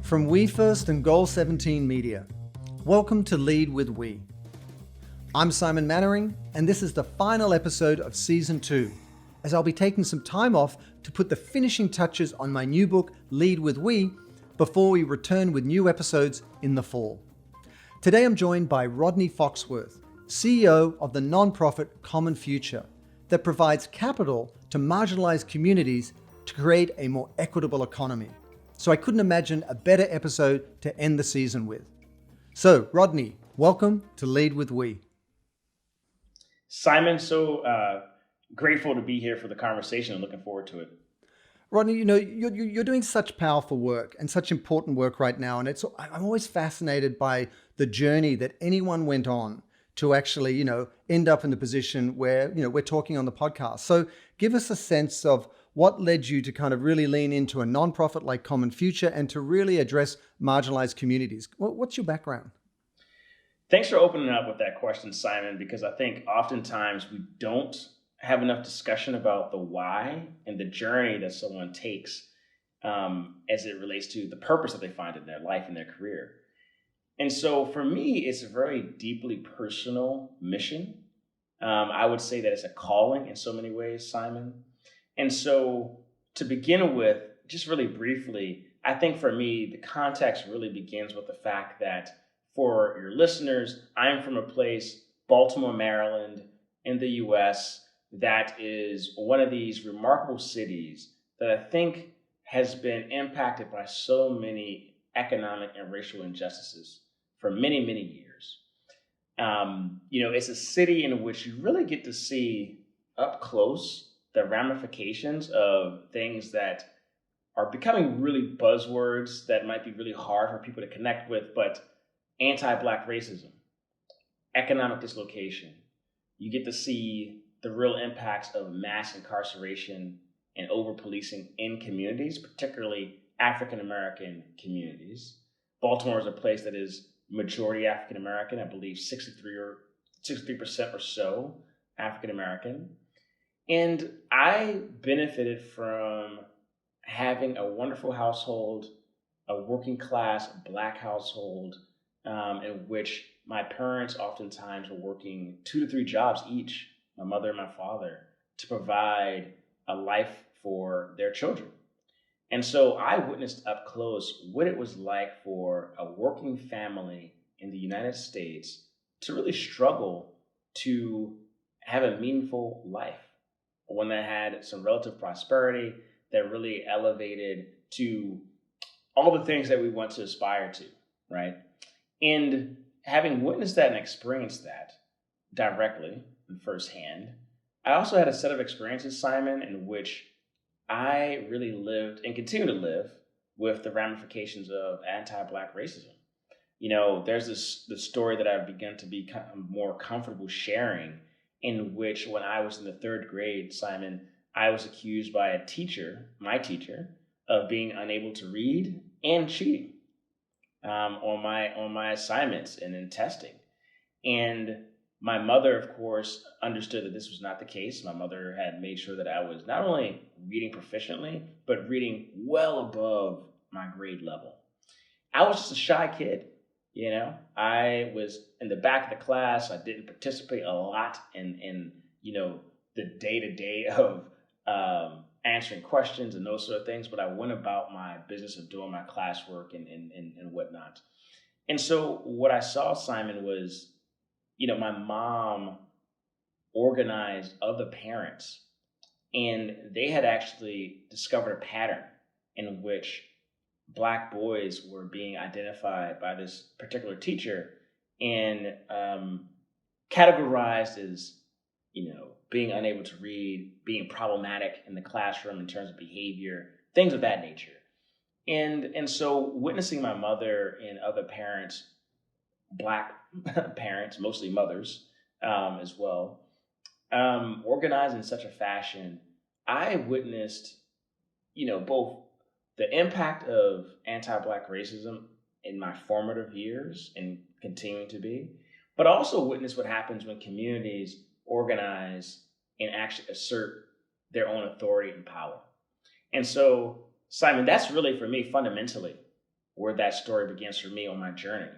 From We First and Goal 17 Media, welcome to Lead with We. I'm Simon Mannering, and this is the final episode of Season 2, as I'll be taking some time off to put the finishing touches on my new book, Lead with We, before we return with new episodes in the fall. Today I'm joined by Rodney Foxworth, CEO of the nonprofit Common Future, that provides capital to marginalized communities to create a more equitable economy. So I couldn't imagine a better episode to end the season with. So, Rodney, welcome to Lead with We. Simon, so grateful to be here for the conversation and looking forward to it. Rodney, you're doing such powerful work and such important work right now. And I'm always fascinated by the journey that anyone went on to actually, end up in the position where, we're talking on the podcast. So give us a sense of what led you to kind of really lean into a nonprofit like Common Future and to really address marginalized communities. What's your background? Thanks for opening up with that question, Simon, because I think oftentimes we don't have enough discussion about the why and the journey that someone takes as it relates to the purpose that they find in their life and their career. And so for me, it's a very deeply personal mission. I would say that it's a calling in so many ways, Simon. And so to begin with, just really briefly, I think for me, the context really begins with the fact that for your listeners, I am from a place, Baltimore, Maryland, in the US, that is one of these remarkable cities that I think has been impacted by so many economic and racial injustices for many, many years. It's a city in which you really get to see up close the ramifications of things that are becoming really buzzwords that might be really hard for people to connect with, but anti-Black racism, economic dislocation. You get to see the real impacts of mass incarceration and over-policing in communities, particularly African-American communities. Baltimore is a place that is majority African-American, I believe 63% or so African-American. And I benefited from having a wonderful household, a working class Black household, in which my parents oftentimes were working 2 to 3 jobs each, my mother and my father, to provide a life for their children. And so I witnessed up close what it was like for a working family in the United States to really struggle to have a meaningful life. One that had some relative prosperity, that really elevated to all the things that we want to aspire to, right? And having witnessed that and experienced that directly and firsthand, I also had a set of experiences, Simon, in which I really lived and continue to live with the ramifications of anti-Black racism. There's the story that I've begun to be more comfortable sharing, in which when I was in the 3rd grade, Simon, I was accused by a teacher, my teacher, of being unable to read and cheating on my assignments and in testing. And my mother, of course, understood that this was not the case. My mother had made sure that I was not only reading proficiently, but reading well above my grade level. I was just a shy kid. I was in the back of the class. I didn't participate a lot in the day-to-day of answering questions and those sort of things, but I went about my business of doing my classwork and whatnot. And so what I saw, Simon, was, my mom organized other parents, and they had actually discovered a pattern in which Black boys were being identified by this particular teacher and categorized as, being unable to read, being problematic in the classroom in terms of behavior, things of that nature. And so witnessing my mother and other parents, Black parents, mostly mothers as well, organized in such a fashion, I witnessed, both the impact of anti-Black racism in my formative years and continuing to be, but also witness what happens when communities organize and actually assert their own authority and power. And so, Simon, that's really for me fundamentally where that story begins for me on my journey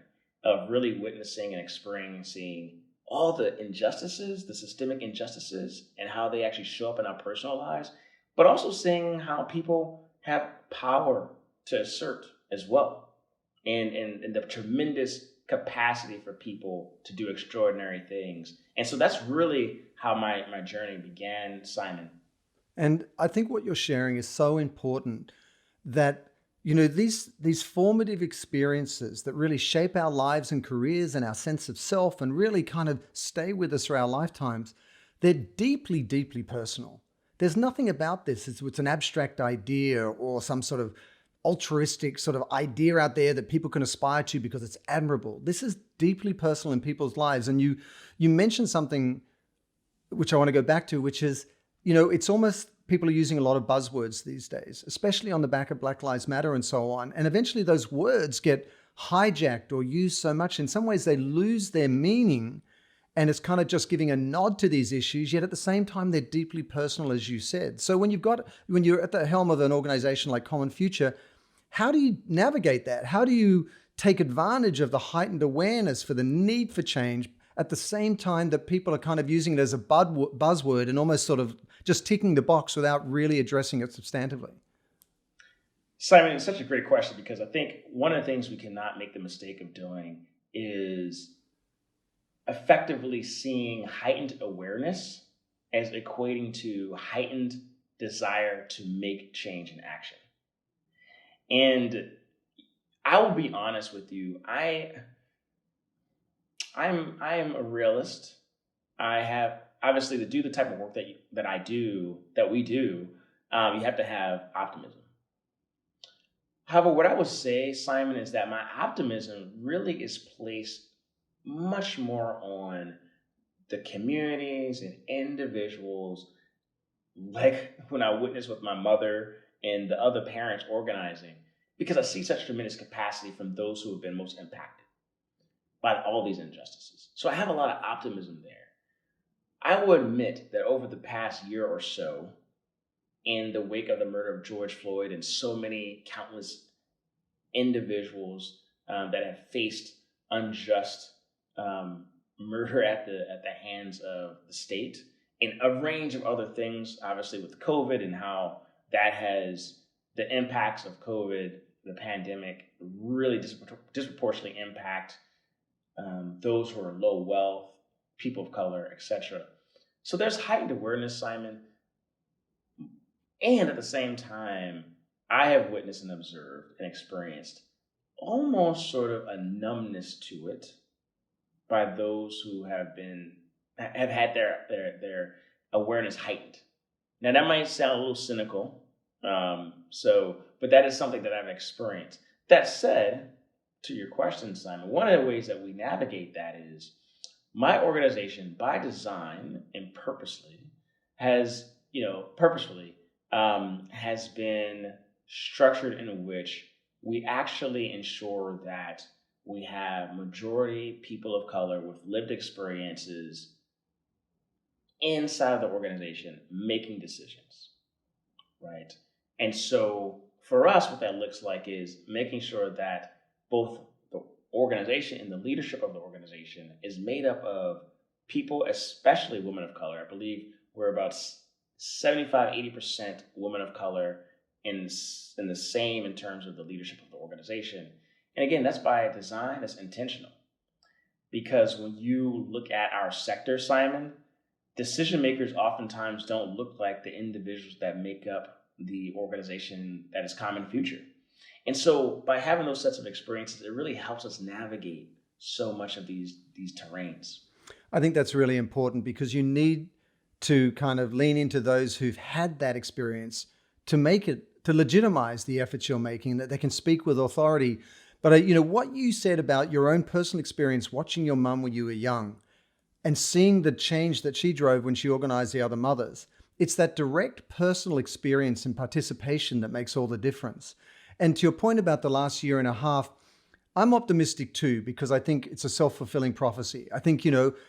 of really witnessing and experiencing all the injustices, the systemic injustices, and how they actually show up in our personal lives, but also seeing how people have power to assert as well, and the tremendous capacity for people to do extraordinary things. And so that's really how my journey began, Simon. And I think what you're sharing is so important, that these formative experiences that really shape our lives and careers and our sense of self and really kind of stay with us through our lifetimes, they're deeply, deeply personal. There's nothing about this. It's an abstract idea or some sort of altruistic sort of idea out there that people can aspire to because it's admirable. This is deeply personal in people's lives. And you mentioned something which I want to go back to, which is, it's almost, people are using a lot of buzzwords these days, especially on the back of Black Lives Matter and so on. And eventually those words get hijacked or used so much. In some ways, they lose their meaning. And it's kind of just giving a nod to these issues, yet at the same time, they're deeply personal, as you said. So when you're at the helm of an organization like Common Future, how do you navigate that? How do you take advantage of the heightened awareness for the need for change at the same time that people are kind of using it as a buzzword and almost sort of just ticking the box without really addressing it substantively? Simon, it's such a great question, because I think one of the things we cannot make the mistake of doing is effectively seeing heightened awareness as equating to heightened desire to make change in action. And I will be honest with you, I am a realist. I have, obviously, to do the type of work that we do, you have to have optimism. However, what I would say, Simon, is that my optimism really is placed much more on the communities and individuals, like when I witnessed with my mother and the other parents organizing, because I see such tremendous capacity from those who have been most impacted by all these injustices. So I have a lot of optimism there. I will admit that over the past year or so, in the wake of the murder of George Floyd and so many countless individuals that have faced unjust murder at the hands of the state, and a range of other things, obviously with COVID and how that has, the impacts of COVID, the pandemic, really disproportionately impact those who are low wealth, people of color, etc. So there's heightened awareness, Simon. And at the same time, I have witnessed and observed and experienced almost sort of a numbness to it by those who have had their awareness heightened. Now that might sound a little cynical, but that is something that I've experienced. That said, to your question, Simon, one of the ways that we navigate that is my organization, by design and purposefully, has been structured in which we actually ensure that we have majority people of color with lived experiences inside of the organization making decisions, right? And so for us, what that looks like is making sure that both the organization and the leadership of the organization is made up of people, especially women of color. I believe we're about 75-80% women of color in the same in terms of the leadership of the organization. And again, that's by design, that's intentional. Because when you look at our sector, Simon, decision makers oftentimes don't look like the individuals that make up the organization that is Common Future. And so by having those sets of experiences, it really helps us navigate so much of these terrains. I think that's really important, because you need to kind of lean into those who've had that experience to legitimize the efforts you're making, that they can speak with authority. But what you said about your own personal experience watching your mum when you were young and seeing the change that she drove when she organized the other mothers, it's that direct personal experience and participation that makes all the difference. And to your point about the last year and a half, I'm optimistic too, because I think it's a self-fulfilling prophecy. I think,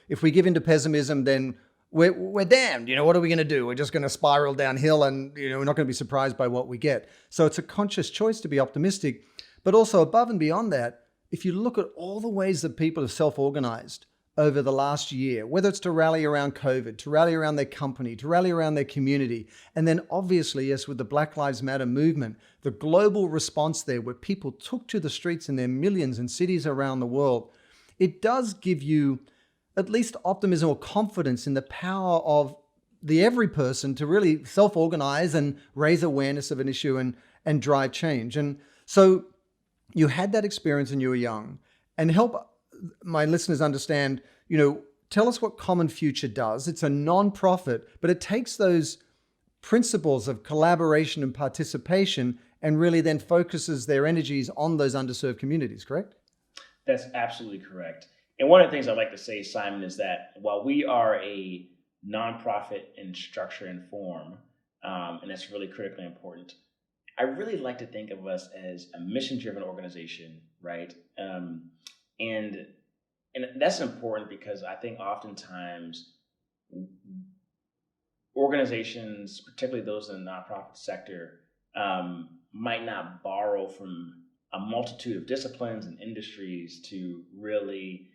if we give into pessimism, then we're damned. What are we going to do? We're just going to spiral downhill, and we're not going to be surprised by what we get. So it's a conscious choice to be optimistic. But also above and beyond that, if you look at all the ways that people have self-organized over the last year, whether it's to rally around COVID, to rally around their company, to rally around their community, and then obviously, yes, with the Black Lives Matter movement, the global response there where people took to the streets in their millions in cities around the world, it does give you at least optimism or confidence in the power of the every person to really self-organize and raise awareness of an issue and drive change. And so you had that experience when you were young, and help my listeners understand, tell us what Common Future does. It's a nonprofit, but it takes those principles of collaboration and participation and really then focuses their energies on those underserved communities, correct? That's absolutely correct. And one of the things I'd like to say, Simon, is that while we are a nonprofit in structure and form, and that's really critically important, I really like to think of us as a mission-driven organization, right? And that's important because I think oftentimes organizations, particularly those in the nonprofit sector, might not borrow from a multitude of disciplines and industries to really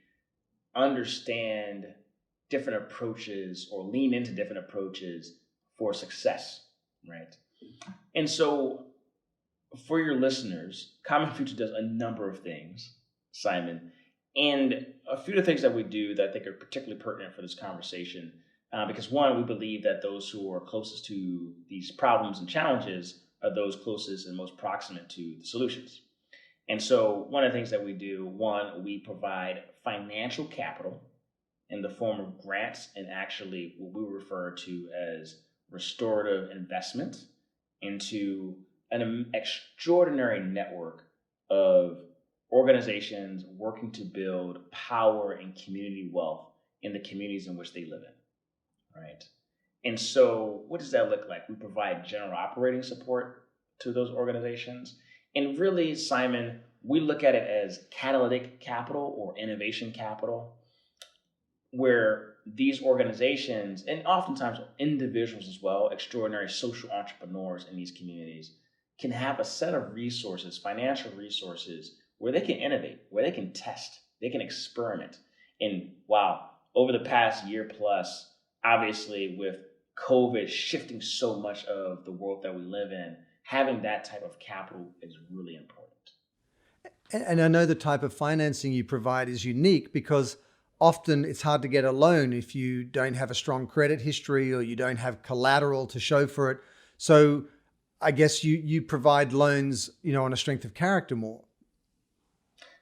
understand different approaches or lean into different approaches for success, right? And so for your listeners, Common Future does a number of things, Simon. And a few of the things that we do that I think are particularly pertinent for this conversation, because one, we believe that those who are closest to these problems and challenges are those closest and most proximate to the solutions. And so one of the things that we do, one, we provide financial capital in the form of grants and actually what we refer to as restorative investment into an extraordinary network of organizations working to build power and community wealth in the communities in which they live in, right? And so what does that look like? We provide general operating support to those organizations. And really, Simon, we look at it as catalytic capital or innovation capital, where these organizations, and oftentimes individuals as well, extraordinary social entrepreneurs in these communities, can have a set of resources, financial resources, where they can innovate, where they can test, they can experiment. And wow, over the past year plus, obviously with COVID shifting so much of the world that we live in, having that type of capital is really important. And I know the type of financing you provide is unique because often it's hard to get a loan if you don't have a strong credit history or you don't have collateral to show for it. So I guess you provide loans, on a strength of character more.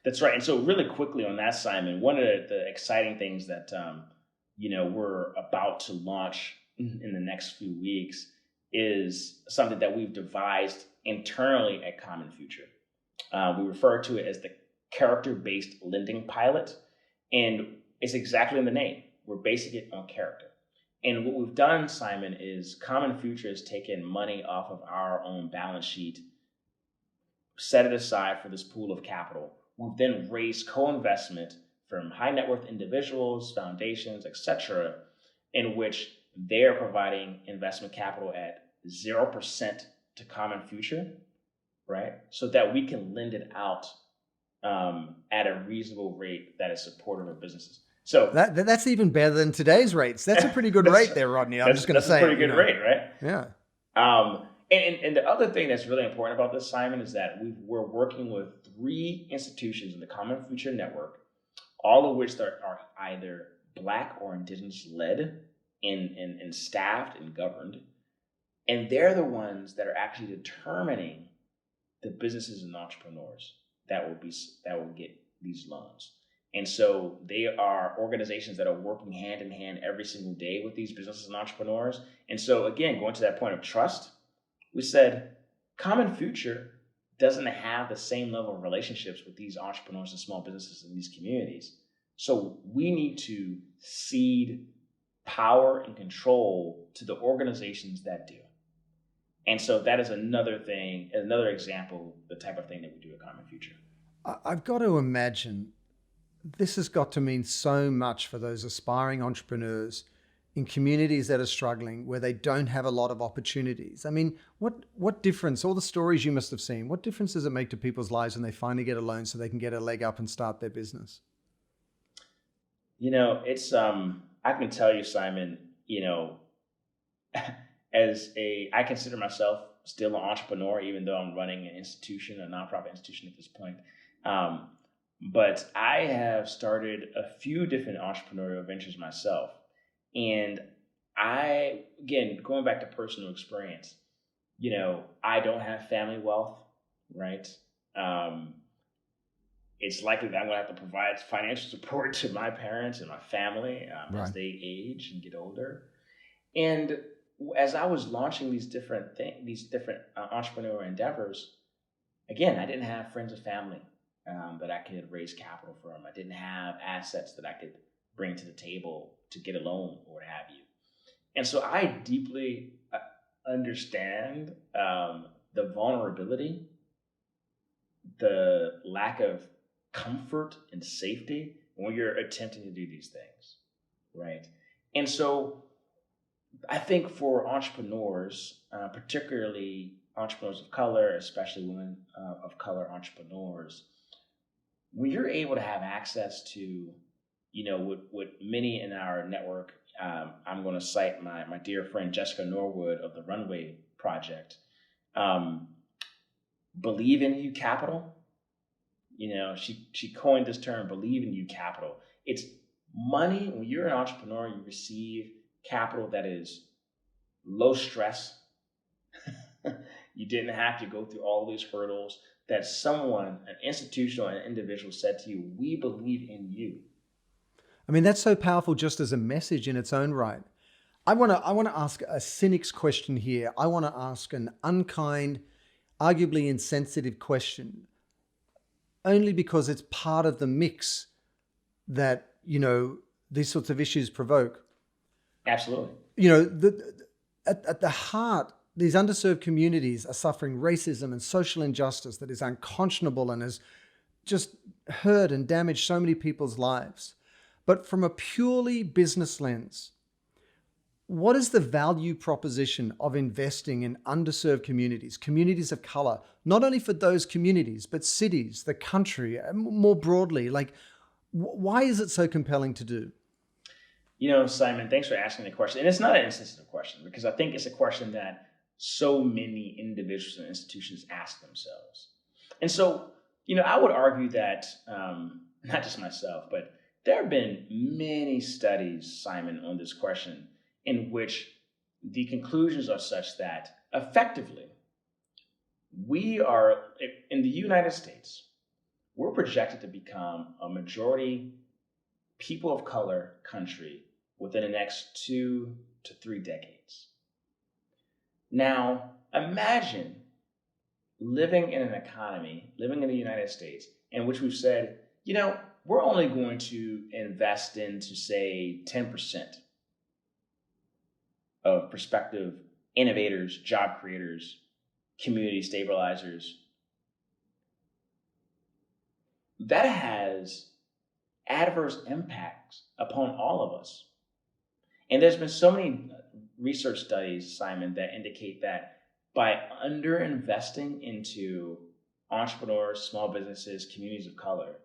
That's right. And so really quickly on that, Simon, one of the exciting things that, we're about to launch in the next few weeks is something that we've devised internally at Common Future. We refer to it as the character-based lending pilot. And it's exactly in the name. We're basing it on character. And what we've done, Simon, is Common Future has taken money off of our own balance sheet, set it aside for this pool of capital. We've then raised co-investment from high net worth individuals, foundations, etc., in which they are providing investment capital at 0% to Common Future, right? So that we can lend it out at a reasonable rate that is supportive of businesess. So that's even better than today's rates. That's a pretty good rate there, Rodney. I'm just going to say. That's a pretty good rate, right? Yeah. And the other thing that's really important about this, Simon, is that we're working with 3 institutions in the Common Future Network, all of which are either Black or Indigenous-led and staffed and governed. And they're the ones that are actually determining the businesses and entrepreneurs that will get these loans. And so they are organizations that are working hand in hand every single day with these businesses and entrepreneurs. And so again, going to that point of trust, we said Common Future doesn't have the same level of relationships with these entrepreneurs and small businesses in these communities. So we need to cede power and control to the organizations that do. And so that is another example, the type of thing that we do at Common Future. I've got to imagine this has got to mean so much for those aspiring entrepreneurs in communities that are struggling, where they don't have a lot of opportunities. I mean, what difference, all the stories you must have seen, what difference does it make to people's lives when they finally get a loan so they can get a leg up and start their business? It's I can tell you, Simon, I consider myself still an entrepreneur, even though I'm running an institution, a nonprofit institution at this point. But I have started a few different entrepreneurial ventures myself. And again, going back to personal experience, I don't have family wealth, right? It's likely that I'm going to have to provide financial support to my parents and my family Right. as they age and get older. And as I was launching these different entrepreneurial endeavors, again, I didn't have friends or family that I could raise capital from. I didn't have assets that I could bring to the table to get a loan or what have you. And so I deeply understand the vulnerability, the lack of comfort and safety when you're attempting to do these things, right? And so I think for entrepreneurs, particularly entrepreneurs of color, especially women of color entrepreneurs, when you're able to have access to, what many in our network, I'm going to cite my dear friend Jessica Norwood of the Runway Project, believe in you capital. She coined this term, believe in you capital. It's money. When you're an entrepreneur, you receive capital that is low stress. You didn't have to go through all these hurdles that someone, an institutional, an individual said to you, we believe in you. I mean, that's so powerful just as a message in its own right. I want to ask a cynic's question here. I want to ask an unkind, arguably insensitive question, only because it's part of the mix that, these sorts of issues provoke. Absolutely. At the heart, these underserved communities are suffering racism and social injustice that is unconscionable and has just hurt and damaged so many people's lives. But from a purely business lens, what is the value proposition of investing in underserved communities, communities of color, not only for those communities, but cities, the country, more broadly? Like, why is it so compelling to do? Simon, thanks for asking the question. And it's not an insensitive question, because I think it's a question that so many individuals and institutions ask themselves. And so, I would argue that, not just myself, but there have been many studies, Simon, on this question in which the conclusions are such that effectively we are, in the United States, we're projected to become a majority people of color country within the next 2 to 3 decades. Now, imagine living in an economy, living in the United States, in which we've said, we're only going to invest into, say, 10% of prospective innovators, job creators, community stabilizers. That has adverse impacts upon all of us. And there's been so many research studies, Simon, that indicate that by underinvesting into entrepreneurs, small businesses, communities of color,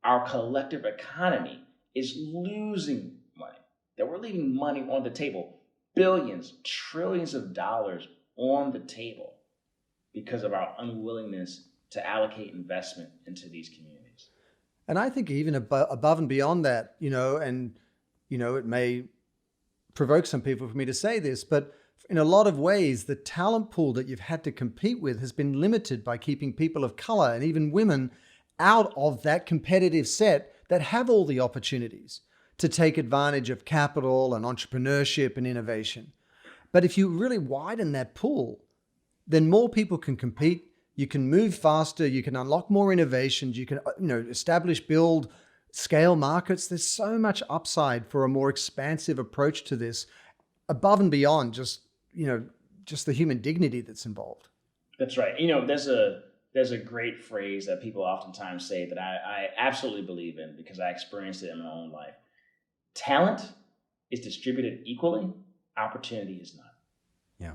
our collective economy is losing money, that we're leaving money on the table, billions, trillions of dollars on the table because of our unwillingness to allocate investment into these communities. And I think even above and beyond that, it may provoke some people for me to say this, but in a lot of ways, the talent pool that you've had to compete with has been limited by keeping people of color and even women out of that competitive set that have all the opportunities to take advantage of capital and entrepreneurship and innovation. But if you really widen that pool, then more people can compete. You can move faster. You can unlock more innovations. You can, establish, build, scale markets. There's so much upside for a more expansive approach to this, above and beyond just the human dignity that's involved. That's right. There's a great phrase that people oftentimes say that I absolutely believe in because I experienced it in my own life. Talent is distributed equally, opportunity is not. Yeah.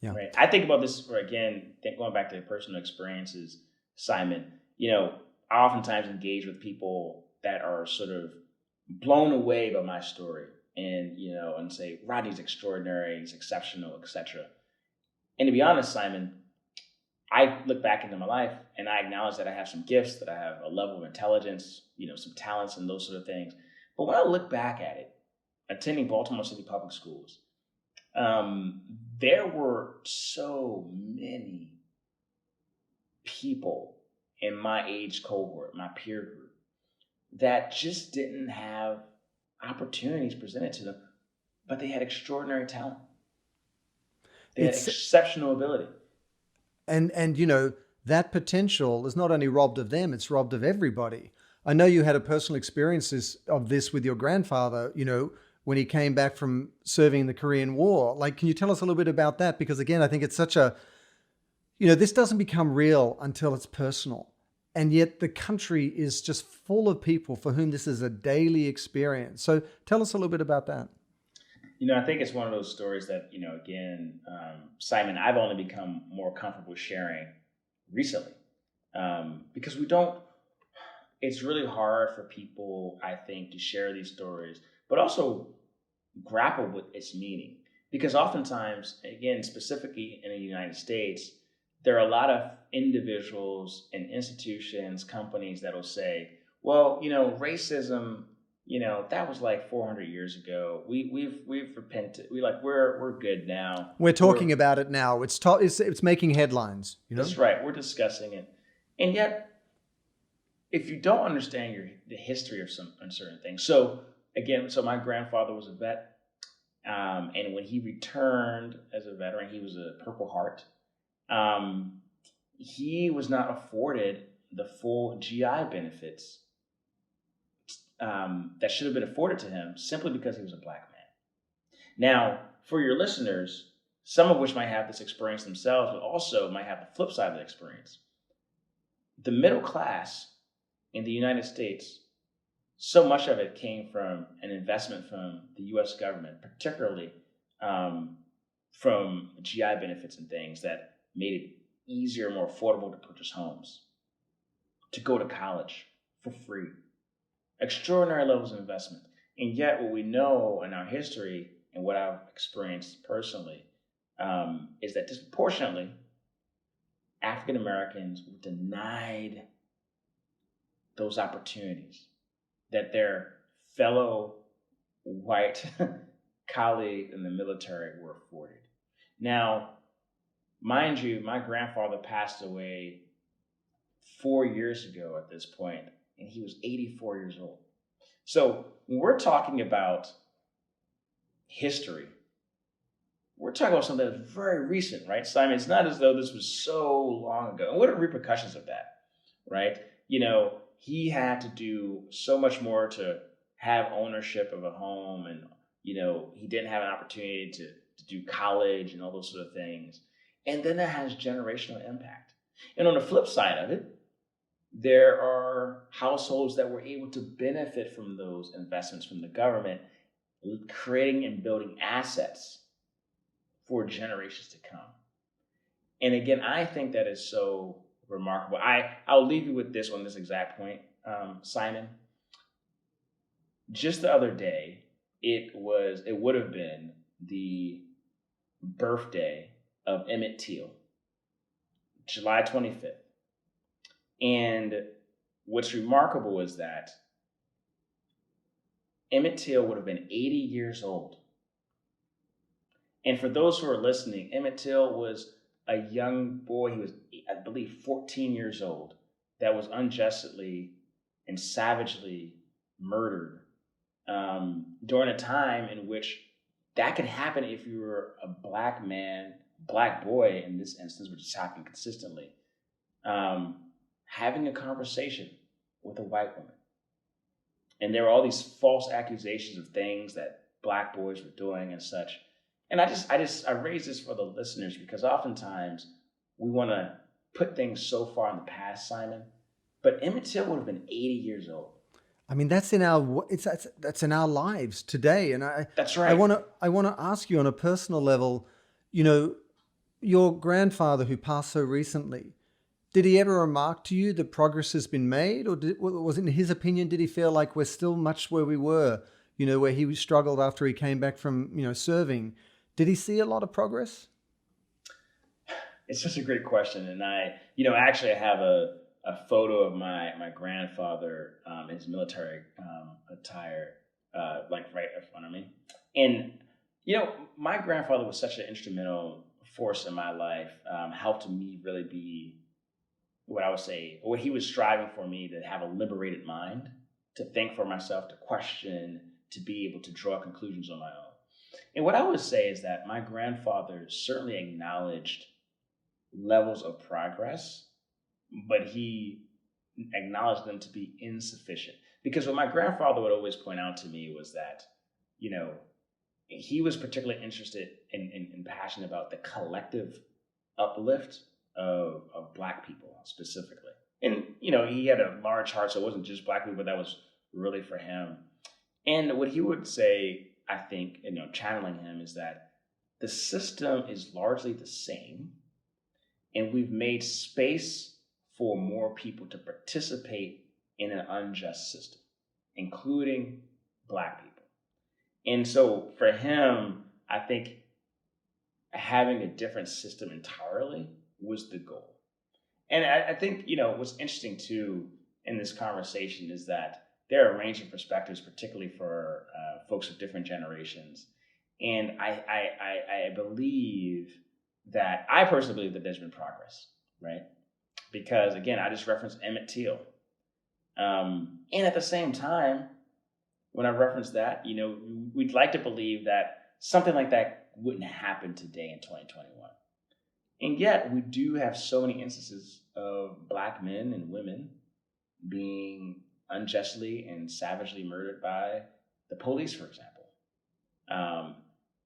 Yeah. Right. I think about this, or again, going back to personal experiences, Simon, I oftentimes engage with people that are sort of blown away by my story and say, Rodney's extraordinary, he's exceptional, etc. And to be honest, Simon, I look back into my life and I acknowledge that I have some gifts, that I have a level of intelligence, some talents and those sort of things. But when I look back at it, attending Baltimore City Public Schools, there were so many people in my age cohort, my peer group, that just didn't have opportunities presented to them, but they had extraordinary talent. They had exceptional ability. And that potential is not only robbed of them, it's robbed of everybody. I know you had a personal experience of this with your grandfather, when he came back from serving in the Korean War. Like, can you tell us a little bit about that? Because again, I think it's such a, this doesn't become real until it's personal. And yet the country is just full of people for whom this is a daily experience. So tell us a little bit about that. I think it's one of those stories that, again, Simon, I've only become more comfortable sharing recently because it's really hard for people, I think, to share these stories, but also grapple with its meaning. Because oftentimes, again, specifically in the United States, there are a lot of individuals and institutions, companies that will say, well, racism, that was like 400 years ago. We've repented. We're good now. We're talking about it now. It's making headlines. That's right. We're discussing it. And yet, if you don't understand the history of some uncertain things. So my grandfather was a vet. And when he returned as a veteran, he was a Purple Heart. He was not afforded the full GI benefits that should have been afforded to him simply because he was a Black man. Now, for your listeners, some of which might have this experience themselves, but also might have the flip side of the experience. The middle class in the United States, so much of it came from an investment from the U.S. government, particularly from GI benefits and things that made it easier, more affordable to purchase homes, to go to college for free. Extraordinary levels of investment. And yet what we know in our history and what I've experienced personally is that disproportionately African Americans were denied those opportunities that their fellow white colleagues in the military were afforded. Now, mind you, my grandfather passed away 4 years ago at this point, and he was 84 years old. So when we're talking about history, we're talking about something that's very recent, right, Simon? It's not as though this was so long ago. And what are the repercussions of that, right? He had to do so much more to have ownership of a home, and, he didn't have an opportunity to do college and all those sort of things. And then that has generational impact. And on the flip side of it, there are households that were able to benefit from those investments from the government, creating and building assets for generations to come. And again, I think that is so remarkable. I'll leave you with this on this exact point, Simon. Just the other day, it would have been the birthday of Emmett Till, July 25th. And what's remarkable is that Emmett Till would have been 80 years old. And for those who are listening, Emmett Till was a young boy. He was, I believe, 14 years old, that was unjustly and savagely murdered during a time in which that could happen if you were a Black man, Black boy in this instance, which is happening consistently, having a conversation with a white woman. And there were all these false accusations of things that Black boys were doing and such. And I raise this for the listeners because oftentimes we want to put things so far in the past, Simon. But Emmett Till would have been 80 years old. I mean, that's in our lives today. And That's I right. want to ask you on a personal level, you know, your grandfather who passed so recently, did he ever remark to you that progress has been made, or was it in his opinion, did he feel like we're still much where we were, where he struggled after he came back from, serving? Did he see a lot of progress? It's such a great question. And actually I have a photo of my grandfather in his military attire, like right in front of me. And, my grandfather was such an instrumental force in my life, helped me really be what I would say, what he was striving for me to have a liberated mind, to think for myself, to question, to be able to draw conclusions on my own. And what I would say is that my grandfather certainly acknowledged levels of progress, but he acknowledged them to be insufficient. Because what my grandfather would always point out to me was that, he was particularly interested and passionate about the collective uplift of Black people specifically. And, he had a large heart, so it wasn't just Black people, but that was really for him. And what he would say, I think, channeling him, is that the system is largely the same, and we've made space for more people to participate in an unjust system, including Black people. And so for him, I think having a different system entirely was the goal. And I think, what's interesting too in this conversation is that there are a range of perspectives, particularly for folks of different generations. And I believe that, I personally believe that there's been progress, right? Because again, I just referenced Emmett Till. And at the same time, when I reference that, we'd like to believe that something like that wouldn't happen today in 2021. And yet we do have so many instances of Black men and women being unjustly and savagely murdered by the police, for example.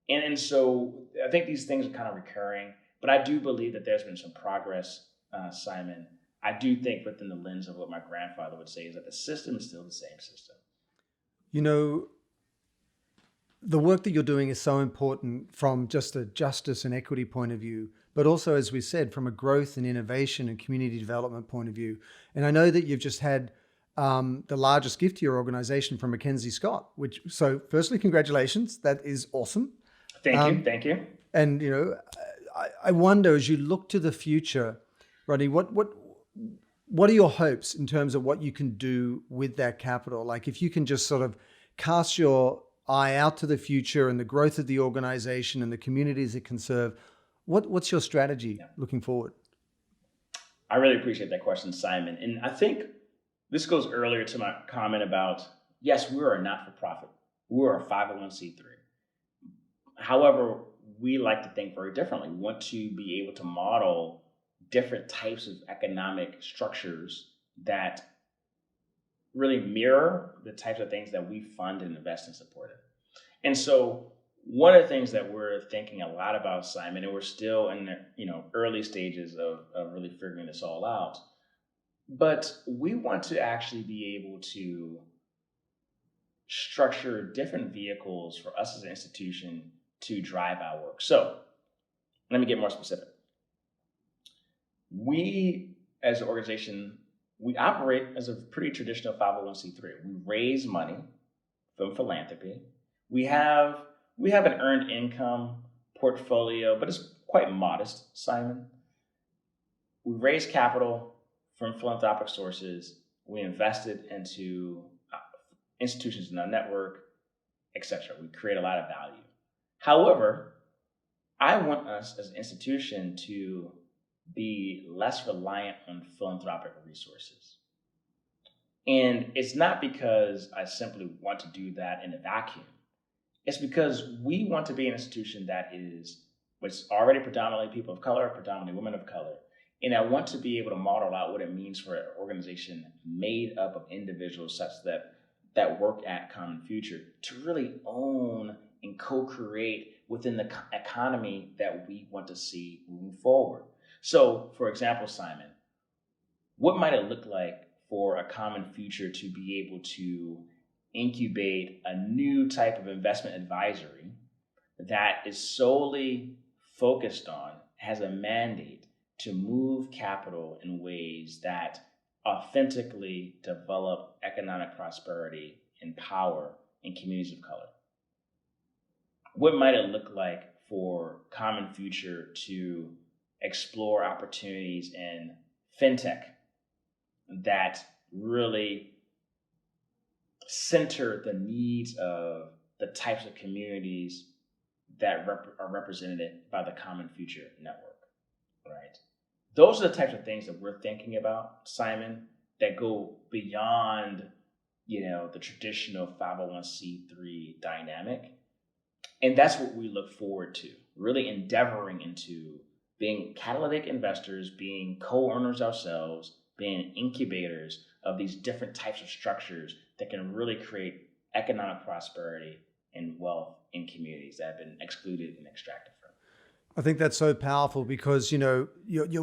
And so I think these things are kind of recurring, but I do believe that there's been some progress, Simon. I do think within the lens of what my grandfather would say is that the system is still the same system. The work that you're doing is so important from just a justice and equity point of view, but also, as we said, from a growth and innovation and community development point of view. And I know that you've just had the largest gift to your organization from Mackenzie Scott, so firstly, congratulations. That is awesome. Thank you. And, I wonder, as you look to the future, Rodney, what are your hopes in terms of what you can do with that capital? Like, if you can just sort of cast your eye out to the future and the growth of the organization and the communities it can serve, what's your strategy looking forward? I really appreciate that question, Simon. And I think this goes earlier to my comment about, yes, we're a not-for-profit. We're a 501c3. However, we like to think very differently. We want to be able to model different types of economic structures that really mirror the types of things that we fund and invest and support in. And so one of the things that we're thinking a lot about, Simon, and we're still in the early stages of really figuring this all out, but we want to actually be able to structure different vehicles for us as an institution to drive our work. So let me get more specific. We, as an organization, we operate as a pretty traditional 501c3. We raise money from philanthropy. We have an earned income portfolio, but it's quite modest, Simon. We raise capital from philanthropic sources. We invested into institutions in our network, etc. We create a lot of value. However, I want us as an institution to be less reliant on philanthropic resources. And it's not because I simply want to do that in a vacuum. It's because we want to be an institution that is what's already predominantly people of color, predominantly women of color. And I want to be able to model out what it means for an organization made up of individuals such that work at Common Future to really own and co-create within the economy that we want to see moving forward. So, for example, Simon, what might it look like for a common future to be able to incubate a new type of investment advisory that is solely focused on, has a mandate to move capital in ways that authentically develop economic prosperity and power in communities of color. What might it look like for Common Future to explore opportunities in fintech that really center the needs of the types of communities that are represented by the Common Future Network, right? Those are the types of things that we're thinking about, Simon, that go beyond, the traditional 501c3 dynamic. And that's what we look forward to, really endeavoring into being catalytic investors, being co-owners ourselves, being incubators of these different types of structures that can really create economic prosperity and wealth in communities that have been excluded and extracted from. I think that's so powerful because, your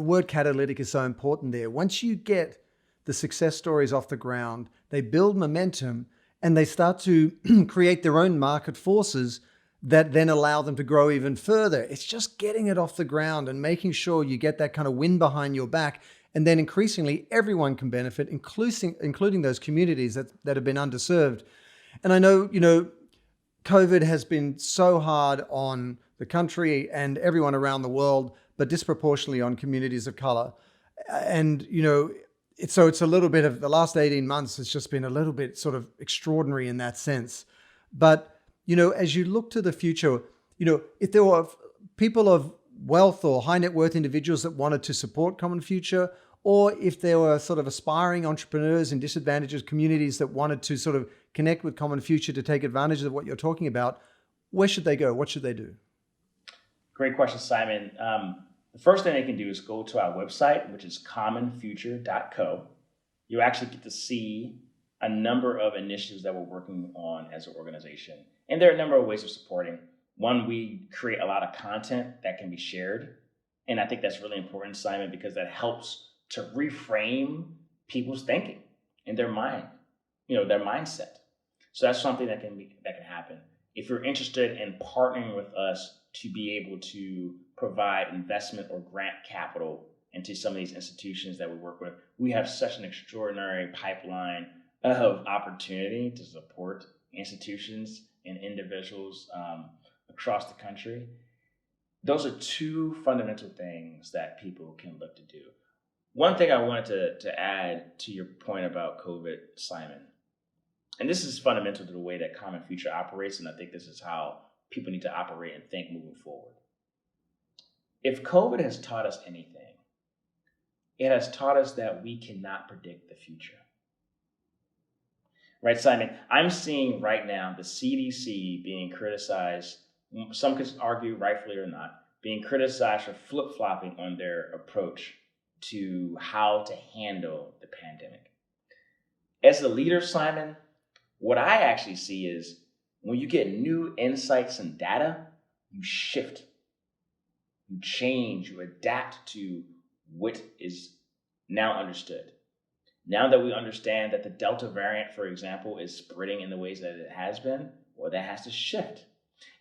word catalytic is so important there. Once you get the success stories off the ground, they build momentum and they start to create their own market forces that then allow them to grow even further. It's just getting it off the ground and making sure you get that kind of wind behind your back. And then increasingly everyone can benefit, including those communities that have been underserved. And I know, COVID has been so hard on the country and everyone around the world, but disproportionately on communities of color. And, it's a little bit of the last 18 months has just been a little bit sort of extraordinary in that sense. But, as you look to the future, if there were people of wealth or high net worth individuals that wanted to support Common Future, or if there were sort of aspiring entrepreneurs in disadvantaged communities that wanted to sort of connect with Common Future to take advantage of what you're talking about, where should they go? What should they do? Great question, Simon. The first thing they can do is go to our website, which is commonfuture.co. You actually get to see a number of initiatives that we're working on as an organization. And there are a number of ways of supporting. One, we create a lot of content that can be shared. And I think that's really important, Simon, because that helps to reframe people's thinking in their mind, their mindset. So that's something that can happen. If you're interested in partnering with us to be able to provide investment or grant capital into some of these institutions that we work with, we have such an extraordinary pipeline of opportunity to support institutions and individuals across the country. Those are two fundamental things that people can look to do. One thing I wanted to add to your point about COVID, Simon, and this is fundamental to the way that Common Future operates, and I think this is how people need to operate and think moving forward. If COVID has taught us anything, it has taught us that we cannot predict the future. Right, Simon? I'm seeing right now the CDC being criticized, some could argue rightfully or not, being criticized for flip-flopping on their approach to how to handle the pandemic. As a leader, Simon, what I actually see is when you get new insights and data, you shift, you change, you adapt to what is now understood. Now that we understand that the Delta variant, for example, is spreading in the ways that it has been, well, that has to shift.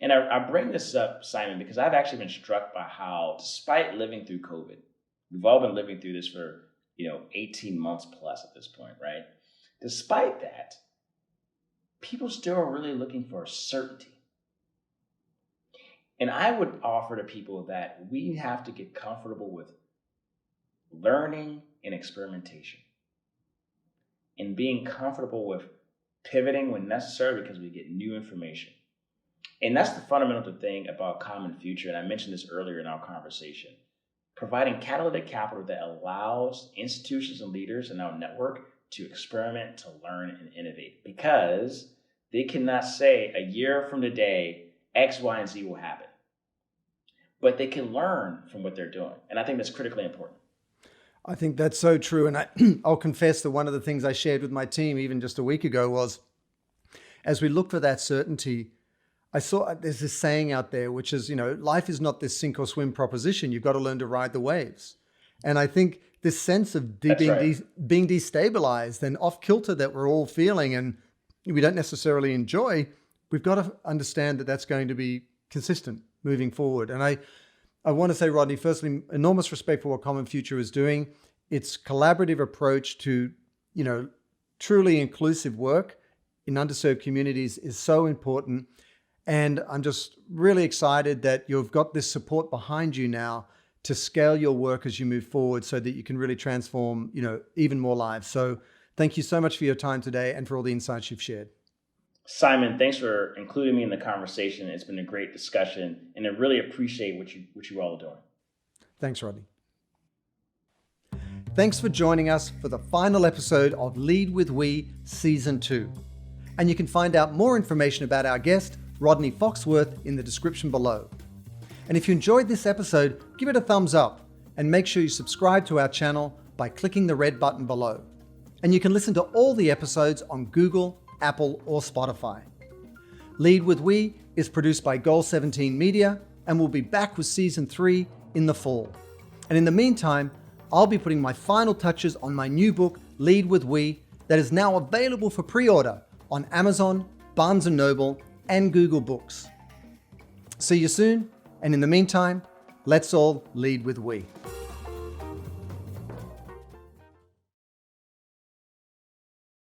And I bring this up, Simon, because I've actually been struck by how, despite living through COVID, we've all been living through this for, 18 months plus at this point, right? Despite that, people still are really looking for certainty. And I would offer to people that we have to get comfortable with learning and experimentation and being comfortable with pivoting when necessary because we get new information. And that's the fundamental thing about Common Future. And I mentioned this earlier in our conversation. Providing catalytic capital that allows institutions and leaders in our network to experiment, to learn, and innovate. Because they cannot say a year from today, X, Y, and Z will happen. But they can learn from what they're doing. And I think that's critically important. I think that's so true. And I'll confess that one of the things I shared with my team even just a week ago was, as we look for that certainty, I saw there's this saying out there, which is, life is not this sink or swim proposition. You've got to learn to ride the waves. And I think this sense of That's right. being destabilized and off kilter that we're all feeling and we don't necessarily enjoy, we've got to understand that that's going to be consistent moving forward. And I want to say, Rodney, firstly, enormous respect for what Common Future is doing. Its collaborative approach to, truly inclusive work in underserved communities is so important. And I'm just really excited that you've got this support behind you now to scale your work as you move forward so that you can really transform, even more lives. So thank you so much for your time today and for all the insights you've shared. Simon, thanks for including me in the conversation. It's been a great discussion, and I really appreciate what you all are doing. Thanks, Rodney. Thanks for joining us for the final episode of Lead with We Season 2. And you can find out more information about our guest, Rodney Foxworth, in the description below. And if you enjoyed this episode, give it a thumbs up and make sure you subscribe to our channel by clicking the red button below. And you can listen to all the episodes on Google, Apple, or Spotify. Lead with We is produced by Goal 17 Media and we'll be back with Season 3 in the fall. And in the meantime, I'll be putting my final touches on my new book, Lead with We, that is now available for pre-order on Amazon, Barnes & Noble, and Google Books. See you soon. And in the meantime, let's all lead with we.